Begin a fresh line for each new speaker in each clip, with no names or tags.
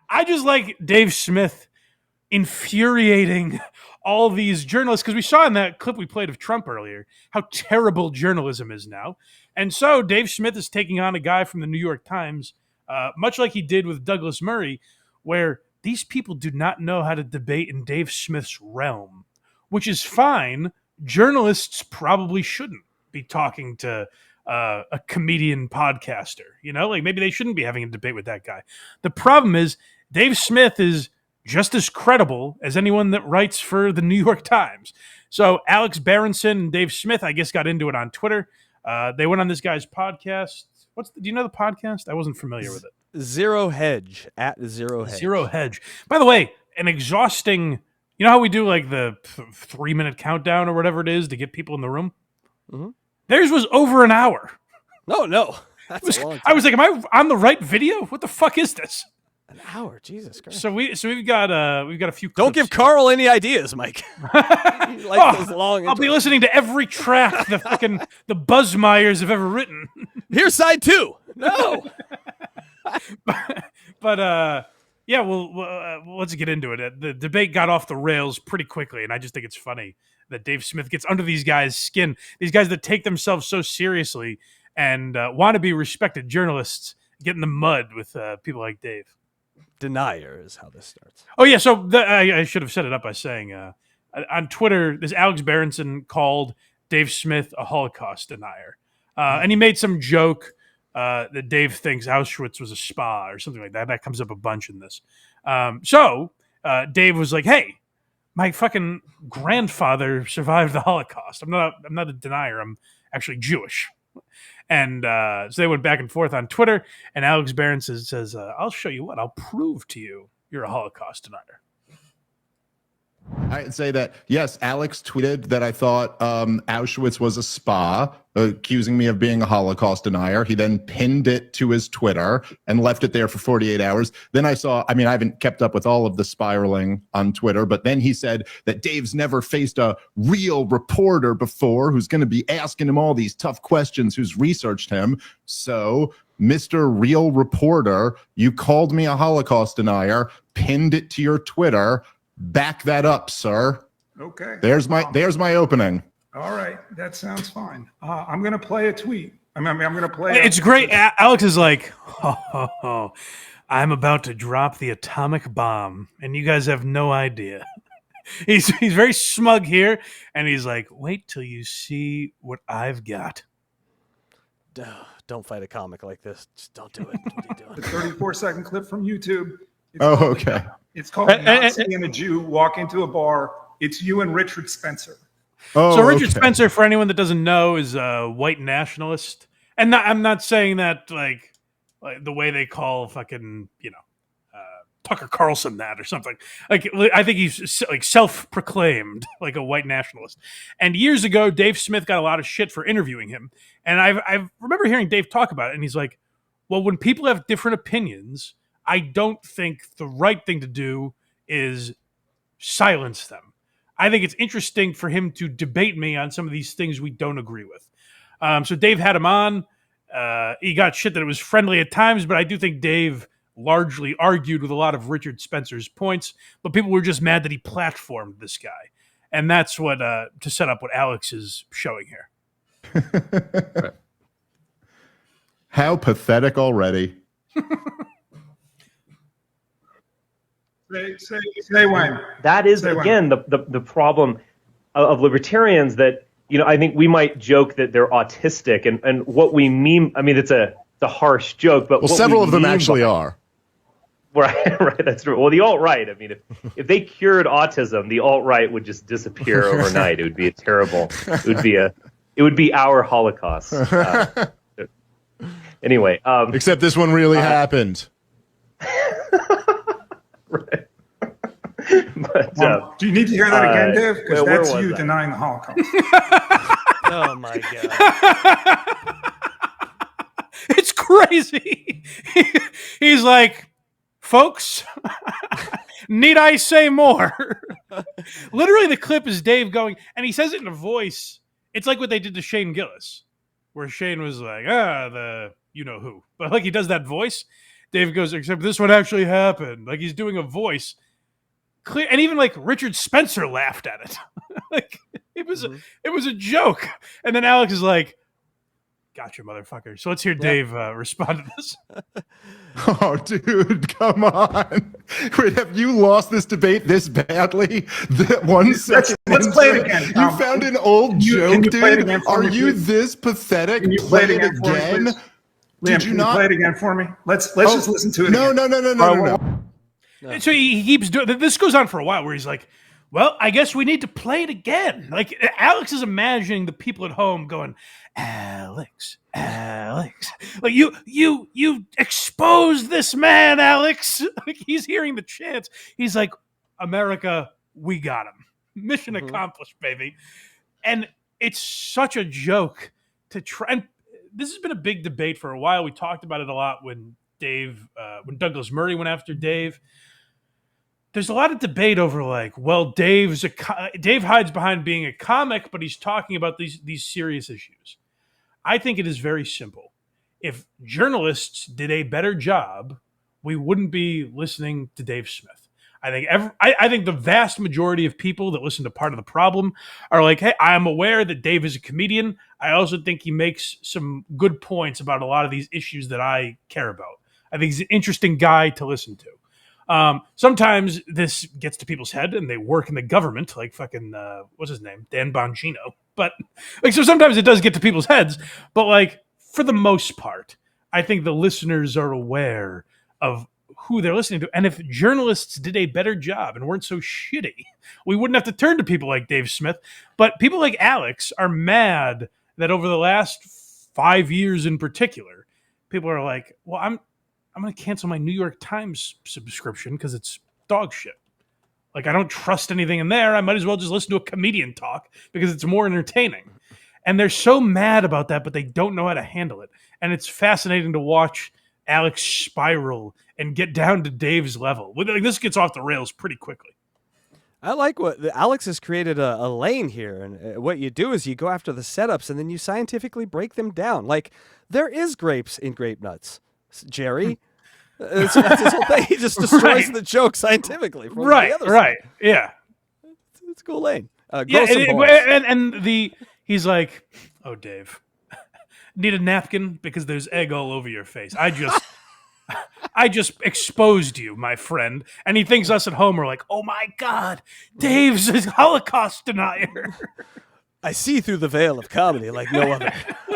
I just like Dave Smith infuriating all these journalists because we saw in that clip we played of Trump earlier how terrible journalism is now. And so Dave Smith is taking on a guy from the New York Times, much like he did with Douglas Murray, where these people do not know how to debate in Dave Smith's realm, which is fine. Journalists probably shouldn't be talking to a comedian podcaster. Like maybe they shouldn't be having a debate with that guy. The problem is Dave Smith is just as credible as anyone that writes for the New York Times. So Alex Berenson and Dave Smith, I guess, got into it on Twitter. They went on this guy's podcast. Do you know the podcast? I wasn't familiar with it.
Zero Hedge, at Zero Hedge.
Zero Hedge. By the way, an exhausting. You know how we do like the 3-minute countdown or whatever it is to get people in the room?
Mm-hmm.
Theirs was over an hour.
No. That's a long time.
I was like, am I on the right video? What the fuck is this?
An hour, Jesus Christ!
So we've got a few.
Don't give Carl any ideas, Mike. Those long.
I'll be listening to every track the Buzzmeyers have ever written.
Here's side 2. No,
but yeah. Well, let's get into it. The debate got off the rails pretty quickly, and I just think it's funny that Dave Smith gets under these guys' skin. These guys that take themselves so seriously and want to be respected journalists get in the mud with people like Dave.
Denier is how this starts.
Oh, yeah. So I should have set it up by saying on Twitter, this Alex Berenson called Dave Smith a Holocaust denier. And he made some joke that Dave thinks Auschwitz was a spa or something like that. That comes up a bunch in this. So Dave was like, hey, my fucking grandfather survived the Holocaust. I'm not a denier. I'm actually Jewish. And so they went back and forth on Twitter, and Alex Berenson says, I'll show you what. I'll prove to you you're a Holocaust denier.
I'd say that, yes, Alex tweeted that I thought Auschwitz was a spa, accusing me of being a Holocaust denier. He then pinned it to his Twitter and left it there for 48 hours. Then I haven't kept up with all of the spiraling on Twitter, but then he said that Dave's never faced a real reporter before who's going to be asking him all these tough questions, who's researched him. So, Mr. Real Reporter, you called me a Holocaust denier, pinned it to your Twitter. Back that up, sir.
Okay.
There's my opening.
All right. That sounds fine. I'm going to play a tweet. I'm going to play.
It's great. Alex is like, I'm about to drop the atomic bomb, and you guys have no idea. He's very smug here, and he's like, wait till you see what I've got.
Don't fight a comic like this. Just don't do it. What are you doing?
The 34-second clip from YouTube.
Okay.
It's called Not Seeing a Jew Walk Into a Bar. It's you and Richard Spencer.
Oh,
so Richard Spencer, for anyone that doesn't know, is a white nationalist. And I'm not saying that like the way they call fucking, Tucker Carlson that or something. Like I think he's like self-proclaimed like a white nationalist. And years ago, Dave Smith got a lot of shit for interviewing him. And I remember hearing Dave talk about it, and he's like, well, when people have different opinions, I don't think the right thing to do is silence them. I think it's interesting for him to debate me on some of these things we don't agree with. So Dave had him on. He got shit that it was friendly at times, but I do think Dave largely argued with a lot of Richard Spencer's points, but people were just mad that he platformed this guy. And that's what, to set up what Alex is showing here.
How pathetic already.
Say when.
That is, again, the problem of libertarians that, I think we might joke that they're autistic, and what we mean, I mean, it's a harsh joke, but
several of them actually are.
Right, that's true. Well, the alt-right, I mean, if they cured autism, the alt-right would just disappear overnight. It would be it would be our Holocaust. Anyway.
Except this one really happened.
Right. But,
do you need to hear that again, Dave? Because that's you denying the Holocaust.
Oh, my God.
It's crazy. He's like, folks, need I say more? Literally, the clip is Dave going, and he says it in a voice. It's like what they did to Shane Gillis, where Shane was like, the you-know-who. But like he does that voice. Dave goes, except this one actually happened. Like he's doing a voice. Clear, and even like Richard Spencer laughed at it. Like it was a joke. And then Alex is like, "Gotcha, motherfucker." So let's hear Dave respond to this.
Oh, dude, come on. Wait, have you lost this debate this badly? That 1 second.
Let's play it
into
again,
You
Tom.
found an old joke,
can you play it
dude?
again for
Are
me,
you
please?
this pathetic?
Can you play it again for me,
again?
please?
Did
Liam,
you
can
not?
you play it again for me? Let's just listen to it
No,
again.
no.
So he keeps doing this. Goes on for a while where he's like, well, I guess we need to play it again. Like Alex is imagining the people at home going, Alex. Like you exposed this man, Alex. Like he's hearing the chants. He's like, America, we got him. Mission accomplished, baby. And it's such a joke to try. And this has been a big debate for a while. We talked about it a lot when when Douglas Murray went after Dave. There's a lot of debate over like, well, Dave hides behind being a comic, but he's talking about these serious issues. I think it is very simple. If journalists did a better job, we wouldn't be listening to Dave Smith. I think the vast majority of people that listen to Part of the Problem are like, hey, I'm aware that Dave is a comedian. I also think he makes some good points about a lot of these issues that I care about. I think he's an interesting guy to listen to. Sometimes this gets to people's head and they work in the government, like fucking, what's his name? Dan Bongino. But like, so sometimes it does get to people's heads, but like for the most part, I think the listeners are aware of who they're listening to. And if journalists did a better job and weren't so shitty, we wouldn't have to turn to people like Dave Smith. But people like Alex are mad that over the last 5 years in particular, people are like, well, I'm going to cancel my New York Times subscription because it's dog shit. Like, I don't trust anything in there. I might as well just listen to a comedian talk because it's more entertaining. And they're so mad about that, but they don't know how to handle it. And it's fascinating to watch Alex spiral and get down to Dave's level. Like, this gets off the rails pretty quickly.
I like what Alex has created a lane here. And what you do is you go after the setups and then you scientifically break them down. Like, there is grapes in grape nuts, Jerry. That's his whole thing. He just destroys the joke scientifically. From the other side.
Yeah.
It's a cool lane.
He's like, oh, Dave, need a napkin because there's egg all over your face. I just exposed you, my friend. And he thinks us at home are like, oh my God, Dave's a Holocaust denier.
I see through the veil of comedy like no other.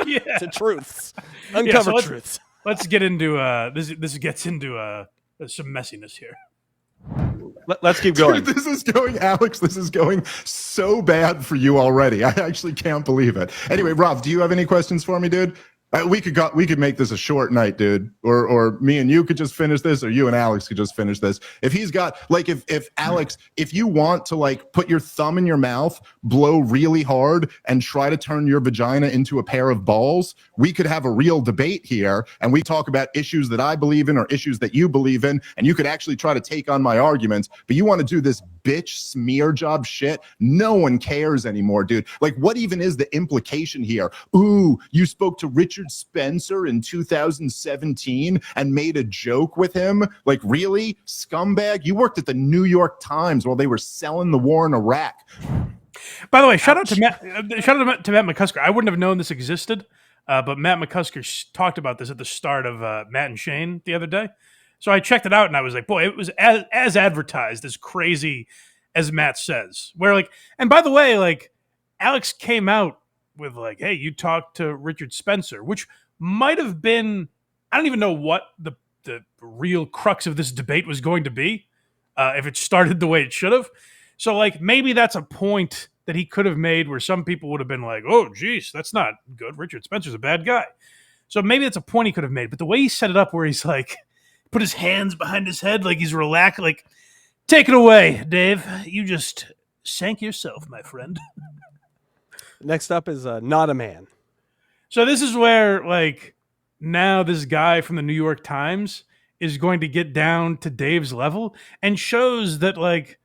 Yeah.
To truths. Uncover truths.
Let's get into this gets into some messiness here.
Let's keep going.
Dude, Alex, this is going so bad for you already. I actually can't believe it. Anyway, Rob, do you have any questions for me, dude? We could make this a short night, dude. Or me and you could just finish this, or you and Alex could just finish this. If he's got like if Alex, if you want to like put your thumb in your mouth, blow really hard, and try to turn your vagina into a pair of balls, we could have a real debate here, and we talk about issues that I believe in or issues that you believe in, and you could actually try to take on my arguments. But you want to do this bitch smear job shit? No one cares anymore, dude. Like, what even is the implication here? Ooh, you spoke to Richard Spencer in 2017 and made a joke with him? Like, really? Scumbag? You worked at the New York Times while they were selling the war in Iraq.
By the way, shout out to Matt McCusker. I wouldn't have known this existed, but Matt McCusker talked about this at the start of Matt and Shane the other day. So I checked it out and I was like, boy, it was as advertised, as crazy as Matt says. Where like, and by the way, like Alex came out with like, hey, you talked to Richard Spencer, which might have been, I don't even know what the real crux of this debate was going to be, if it started the way it should have. So like, maybe that's a point that he could have made where some people would have been like, oh, geez, that's not good. Richard Spencer's a bad guy. So maybe that's a point he could have made. But the way he set it up where he's like, put his hands behind his head like he's relaxed, like, take it away, Dave. You just sank yourself, my friend.
Next up is Not a Man.
So this is where, like, now this guy from the New York Times is going to get down to Dave's level and shows that, like,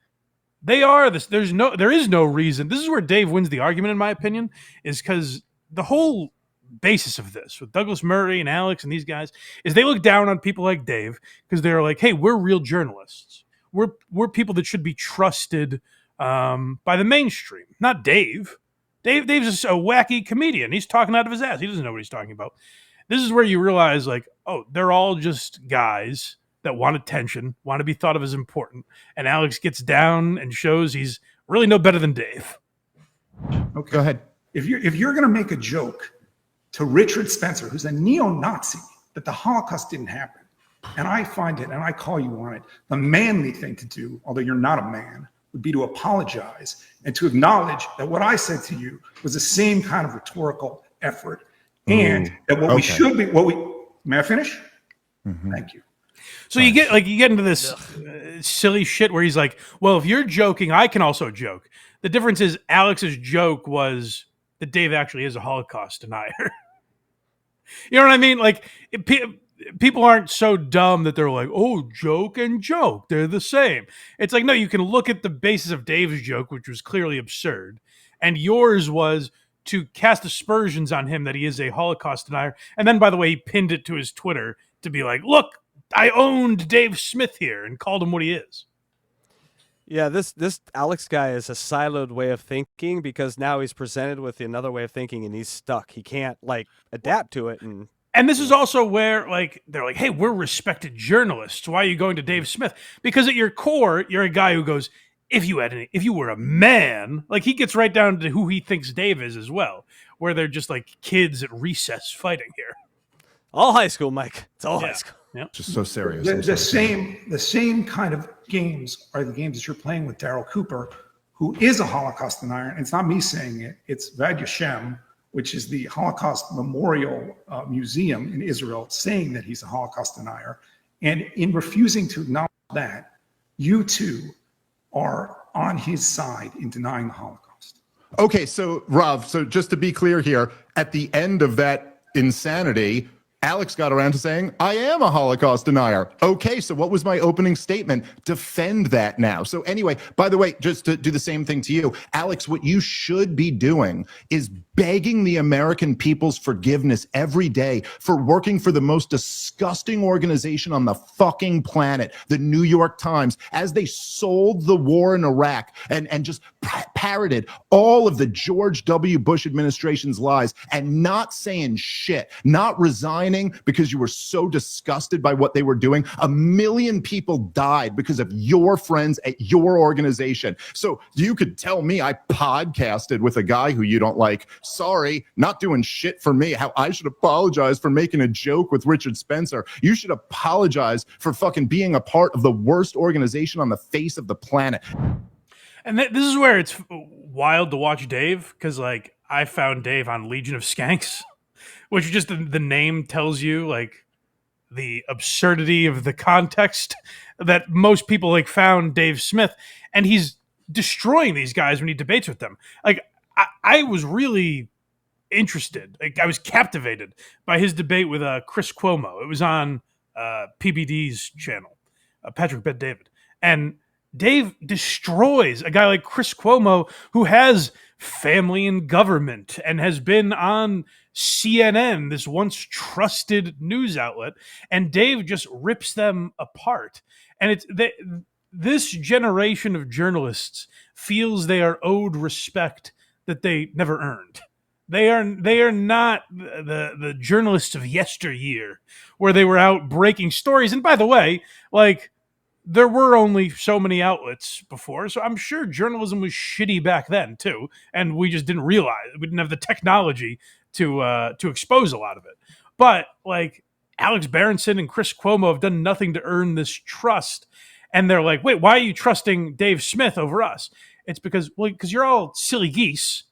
they are this. There is no reason. This is where Dave wins the argument, in my opinion, is because the whole basis of this with Douglas Murray and Alex and these guys is they look down on people like Dave because they're like, hey, we're real journalists. We're people that should be trusted by the mainstream, not Dave. Dave's a wacky comedian. He's talking out of his ass. He doesn't know what he's talking about. This is where you realize, like, oh, they're all just guys that want attention, want to be thought of as important. And Alex gets down and shows he's really no better than Dave.
Okay.
Go ahead.
If you're going to make a joke to Richard Spencer, who's a neo-Nazi, that the Holocaust didn't happen, and I find it, and I call you on it, the manly thing to do, although you're not a man, would be to apologize and to acknowledge that what I said to you was the same kind of rhetorical effort, and that what we should be, may I finish? Thank you.
So you get into this silly shit where he's like, well, if you're joking, I can also joke. The difference is Alex's joke was that Dave actually is a Holocaust denier. You know what I mean? Like, people aren't so dumb that they're like, oh, joke and joke, they're the same. It's like, no, you can look at the basis of Dave's joke, which was clearly absurd, and yours was to cast aspersions on him that he is a Holocaust denier. And then, by the way, he pinned it to his Twitter to be like, look, I owned Dave Smith here and called him what he is.
Yeah, this Alex guy is a siloed way of thinking because now he's presented with another way of thinking and he's stuck. He can't like adapt to it.
And this is also where like they're like, hey, we're respected journalists. Why are you going to Dave Smith? Because at your core, you're a guy who goes, if you were a man, like he gets right down to who he thinks Dave is as well, where they're just like kids at recess fighting here.
All high school, Mike. It's all high school.
Yeah.
Just so serious.
The same kind of games are the games that you're playing with Daryl Cooper, who is a Holocaust denier. And it's not me saying it. It's Vad Yashem, which is the Holocaust Memorial Museum in Israel, saying that he's a Holocaust denier. And in refusing to acknowledge that, you too are on his side in denying the Holocaust.
Okay, so Rav, so just to be clear here, at the end of that insanity, Alex got around to saying, I am a Holocaust denier. Okay, so what was my opening statement? Defend that now. So anyway, by the way, just to do the same thing to you, Alex, what you should be doing is begging the American people's forgiveness every day for working for the most disgusting organization on the fucking planet, the New York Times, as they sold the war in Iraq and just parroted all of the George W. Bush administration's lies and not saying shit, not resigning because you were so disgusted by what they were doing. 1 million people died because of your friends at your organization. So you could tell me I podcasted with a guy who you don't like. Sorry, not doing shit for me. How I should apologize for making a joke with Richard Spencer. You should apologize for fucking being a part of the worst organization on the face of the planet.
And this is where it's wild to watch Dave, because like I found Dave on Legion of Skanks, which just the name tells you like the absurdity of the context that most people like found Dave Smith, and he's destroying these guys when he debates with them. Like I was really interested, like I was captivated by his debate with Chris Cuomo. It was on PBD's channel, Patrick Bet David, and Dave destroys a guy like Chris Cuomo, who has family in government and has been on CNN, this once trusted news outlet, and Dave just rips them apart. And this generation of journalists feels they are owed respect that they never earned. They are not the journalists of yesteryear, where they were out breaking stories. And by the way, like, there were only so many outlets before, so I'm sure journalism was shitty back then too, and we just didn't realize we didn't have the technology to expose a lot of it. But like Alex Berenson and Chris Cuomo have done nothing to earn this trust, and they're like, "Wait, why are you trusting Dave Smith over us?" It's because you're all silly geese,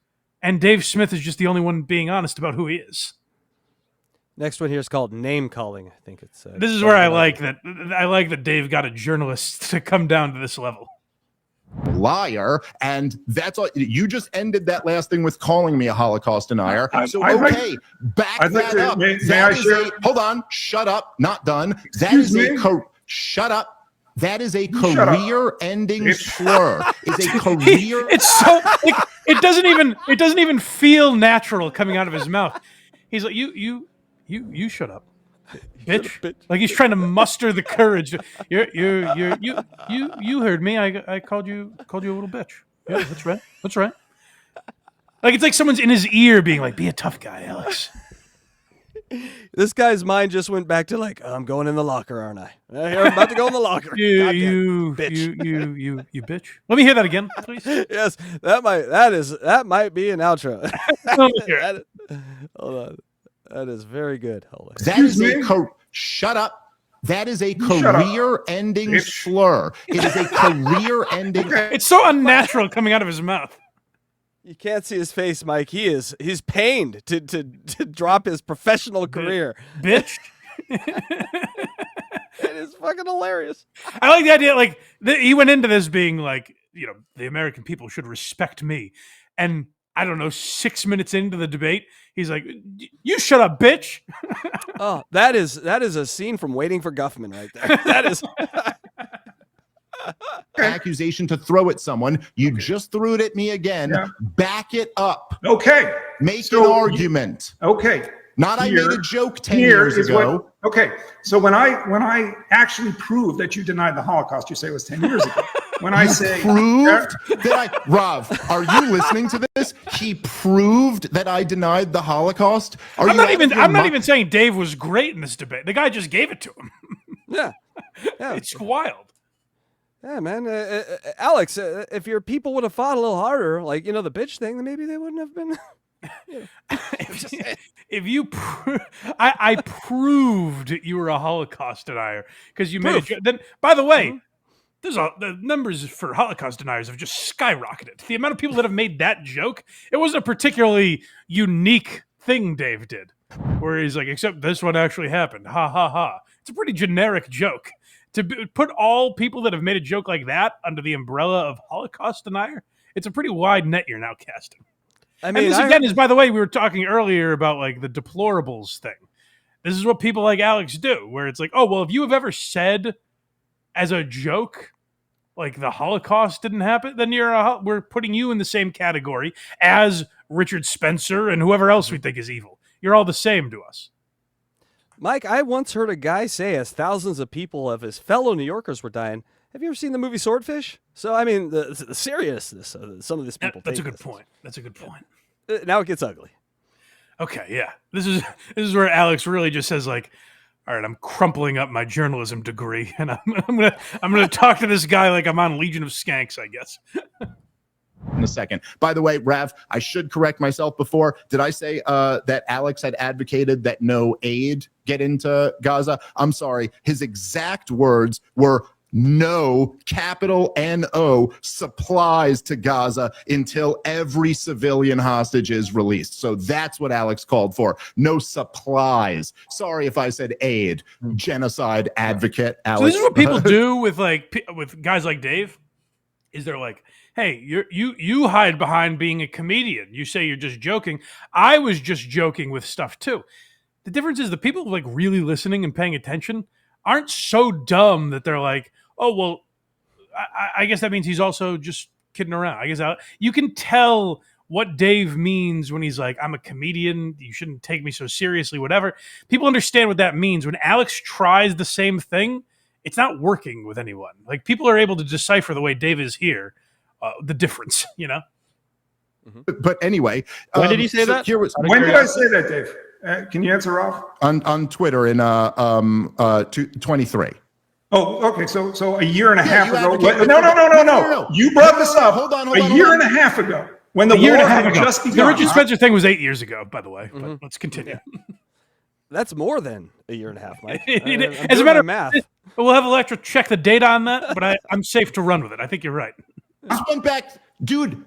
and Dave Smith is just the only one being honest about who he is.
Next one here is called name calling. I think it's.
This is where I like that. I like that Dave got a journalist to come down to this level.
Liar, and that's all. You just ended that last thing with calling me a Holocaust denier. So okay, back that up. Hold on, shut up. Not done. Shut up. That is a career-ending slur. Is a career.
It's so. It doesn't even feel natural coming out of his mouth. He's like, you shut up, bitch. Like he's trying to muster the courage. You heard me. I called you a little bitch. Yeah, that's right. That's right. Like it's like someone's in his ear being like, "Be a tough guy, Alex."
This guy's mind just went back to like, I'm going in the locker, aren't I? I'm about to go in the locker.
You
bitch.
you bitch. Let me hear that again, please.
Yes, that might be an outro. Hold on. That is very good. Hold on.
That is shut up. That is a career-ending slur. It is a career-ending.
It's so unnatural coming out of his mouth.
You can't see his face, Mike. He's pained to drop his professional career.
Bitch.
It is fucking hilarious.
I like the idea, like, he went into this being like, the American people should respect me. And I don't know, 6 minutes into the debate, he's like, you shut up, bitch.
Oh, that is a scene from Waiting for Guffman right there. That is...
accusation to throw at someone. You just threw it at me again. Yeah. Back it up.
Okay.
Make an argument.
Okay.
Not I made a joke 10 years ago.
Okay. So when I actually proved that you denied the Holocaust, you say it was 10 years ago. When I say
proved that Rav, are you listening to this? He proved that I denied the Holocaust.
I'm not even saying Dave was great in this debate. The guy just gave it to him.
Yeah.
It's wild.
Yeah, man. Alex, if your people would have fought a little harder, like, the bitch thing, then maybe they wouldn't have been.
If you, I proved you were a Holocaust denier because you made it. Then, by the way, the numbers for Holocaust deniers have just skyrocketed. The amount of people that have made that joke, it wasn't a particularly unique thing Dave did, where he's like, except this one actually happened. Ha ha ha. It's a pretty generic joke. To put all people that have made a joke like that under the umbrella of Holocaust denier, it's a pretty wide net you're now casting. I mean, and this again is, by the way, we were talking earlier about like the deplorables thing. This is what people like Alex do, where it's like, oh, well, if you have ever said as a joke, like the Holocaust didn't happen, then we're putting you in the same category as Richard Spencer and whoever else we think is evil. You're all the same to us.
Mike, I once heard a guy say, as thousands of people of his fellow New Yorkers were dying, have you ever seen the movie Swordfish? So, I mean, the seriousness of some of these people.
That's a good point. That's a good point.
Now it gets ugly.
Okay, yeah. This is where Alex really just says, like, all right, I'm crumpling up my journalism degree, and I'm gonna talk to this guy like I'm on Legion of Skanks, I guess.
In a second. By the way, Rav, I should correct myself before. Did I say that Alex had advocated that no aid get into Gaza? I'm sorry. His exact words were no, capital N-O, supplies to Gaza until every civilian hostage is released. So that's what Alex called for. No supplies. Sorry if I said aid. Genocide advocate, Alex.
So this is what people do with guys like Dave, is they're like, hey, you hide behind being a comedian. You say you're just joking. I was just joking with stuff too. The difference is the people like really listening and paying attention aren't so dumb that they're like, oh, well, I guess that means he's also just kidding around. I guess you can tell what Dave means when he's like, I'm a comedian. You shouldn't take me so seriously, whatever. People understand what that means. When Alex tries the same thing, it's not working with anyone. Like people are able to decipher the way Dave is here. The difference,
But anyway,
when did he say that?
When did I say that, Dave? Can you answer, Ralph?
On Twitter in 23.
Oh, okay. So a year and a half ago. No. You brought this up.
Hold on.
A year and a half ago, when the war had just begun.
The Richard Spencer thing was 8 years ago, by the way. But let's continue.
That's more than a year and a half, Mike.
As a matter of math, we'll have Electra check the data on that. But I'm safe to run with it. I think you're right.
Just went back, dude.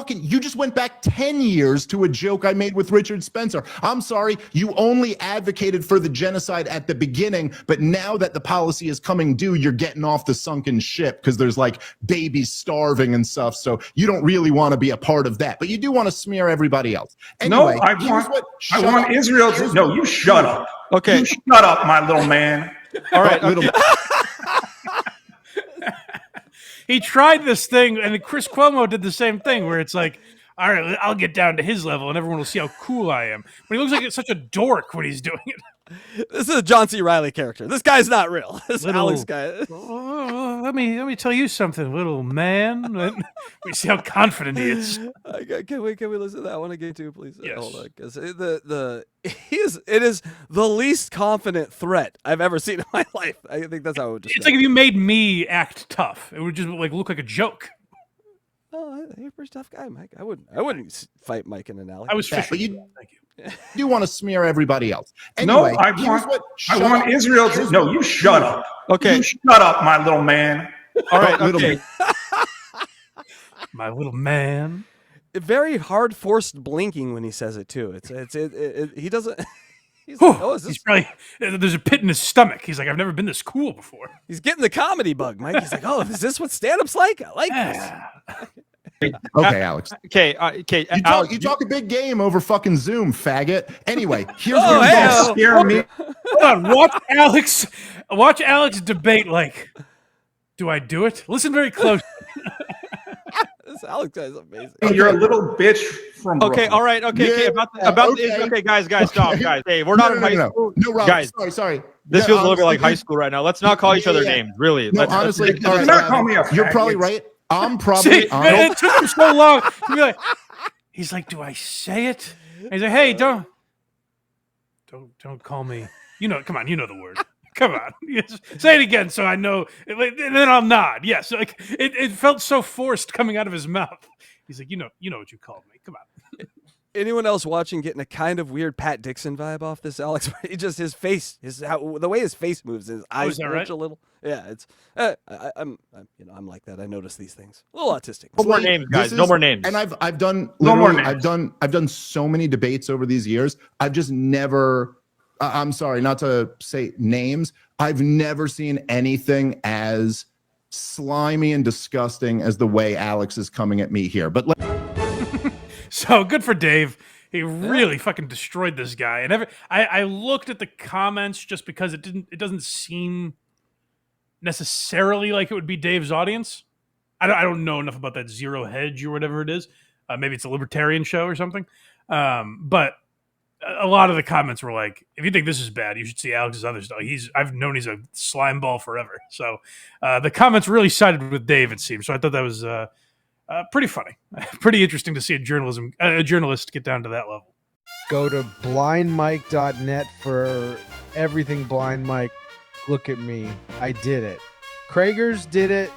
You just went back 10 years to a joke I made with Richard Spencer. I'm sorry, you only advocated for the genocide at the beginning, but now that the policy is coming due, you're getting off the sunken ship because there's like babies starving and stuff. So you don't really want to be a part of that, but you do want to smear everybody else. Anyway,
no, I want Israel to. No, you shut up.
Okay,
you shut up, my little man.
All right,
He tried this thing, and Chris Cuomo did the same thing, where it's like, all right, I'll get down to his level and everyone will see how cool I am. But he looks like such a dork when he's doing it.
This is a John C. Reilly character. This guy's not real. This
Little-
Alex guy.
Oh, let me tell you something, little man. We see how confident he is.
Can we listen to that one again too, please?
Yes.
Hold on, because it is the least confident threat I've ever seen in my life. I think that's how I would describe
It's like if you made me act tough, it would just like look like a joke.
Oh, you're a pretty tough guy, Mike. I wouldn't fight Mike in an alley.
I was
Yeah,
fishing.
but
Thank you.
You want to smear everybody else.
No,
Anyway,
I
here's
want
shut up.
Israel to. No, you shut up.
Okay.
You shut up, my little man.
All right.
Little
Okay.
My little man.
Very hard forced blinking when he says it too. He doesn't. He's
Whew,
like, oh, is this?
he's probably there's a pit in his stomach. He's like, I've never been this cool before.
He's getting the comedy bug, Mike. He's like, oh, is this what stand-up's like? I like this.
Yeah.
Okay, Alex.
Okay. Okay.
You talk a big game over fucking Zoom, faggot. Anyway, here's
Oh,
what
hey,
I'm
Don't scare me.
Hold on, watch Alex debate. Like, do I do it? Listen very close.
This Alex guy's amazing.
You're a little bitch from
Okay.
Brooklyn.
All right. Okay.
Yeah,
Okay. About
okay.
the okay, guys. Stop, guys. Hey, we're not in high school.
No, Rob,
Guys,
sorry.
this
Yeah,
feels a little bit
honestly,
like high school right now. Let's not call each other
Yeah.
names. Really.
No,
Let's
honestly,
let's-
all right,
Do not call me a
you're
faggot.
probably right. I'm
See,
probably
it took him so long to be like, he's like, do I say it? And he's like, hey, don't call me. You know, come on, you know the word. Come on, yes. Say it again so I know. And then I'll nod. Yes, like it felt so forced coming out of his mouth. He's like, you know what you called me. Come on.
Anyone else watching getting a kind of weird Pat Dixon vibe off this, Alex? He just his face, the way his face moves, his eyes
is that
twitch
right?
a little. Yeah, it's. I'm like that. I notice these things. A little autistic.
No more names, guys. No more names.
And I've done
No more
literally,
names.
I've done so many debates over these years. I've just never. I'm sorry, not to say names. I've never seen anything as slimy and disgusting as the way Alex is coming at me here. But
So good for Dave. He really fucking destroyed this guy. And I looked at the comments just because it doesn't seem necessarily like it would be Dave's audience. I don't know enough about that Zero Hedge or whatever it is. Maybe it's a libertarian show or something. But a lot of the comments were like, if you think this is bad, you should see Alex's other stuff. I've known he's a slime ball forever. So the comments really sided with Dave, it seems. So I thought that was pretty funny. Pretty interesting to see a journalist get down to that level.
Go to blindmike.net for everything Blind Mike. Look at me. I did it. Kragers did it.